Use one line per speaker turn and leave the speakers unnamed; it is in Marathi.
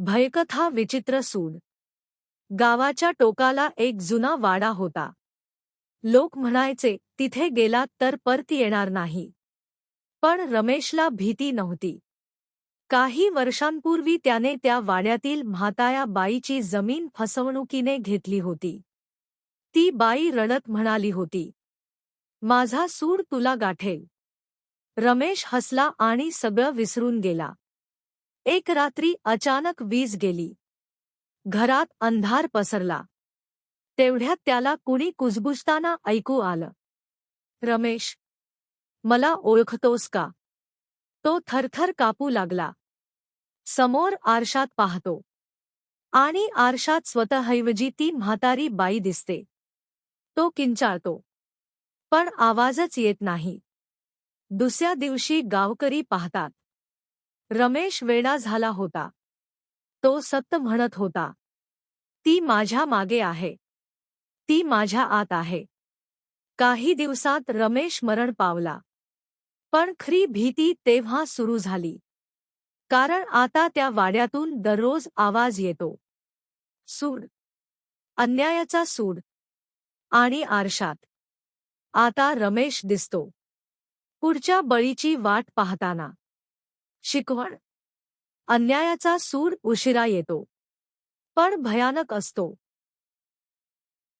भयकथा विचित्र सूड. गावाच्या टोकाला एक जुना वाडा होता. लोक म्हणायचे तिथे गेलात तर परत येणार नाही. पण रमेशला भीती नव्हती. काही वर्षांपूर्वी त्याने त्या वाड्यातील म्हाताया बाईची जमीन फसवणुकीने घेतली होती. ती बाई रडत म्हणाली होती, माझा सूड तुला गाठेल. रमेश हसला आणि सगळं विसरून गेला. एक रात्री अचानक वीज गेली. घरात अंधार पसरला. तेवढ्यात त्याला कुणी कुजबुजताना ऐकू आलं. रमेश, मला ओळखतोस का? तो थरथर कापू लागला. समोर आरशात पाहतो. आणि आरशात स्वतःऐवजी ती म्हातारी बाई दिसते. तो किंचाळतो. पण आवाजच येत नाही. दुसऱ्या दिवशी गावकरी पाहतात. रमेश वेडा झाला होता. तो सत्य म्हणत होता. ती माझ्या मागे आहे. ती माझ्या आत आहे. काही दिवसात रमेश मरण पावला. पण खरी भीती तेव्हा सुरू झाली. कारण आता त्या वाड्यातून दररोज आवाज येतो. सूड, अन्यायाचा सूड. आणि आरशात आता रमेश दिसतो. पुढच्या बळीची वाट पाहताना. शिकवण: अन्यायाचा सूड उशिरा येतो, पण भयानक असतो.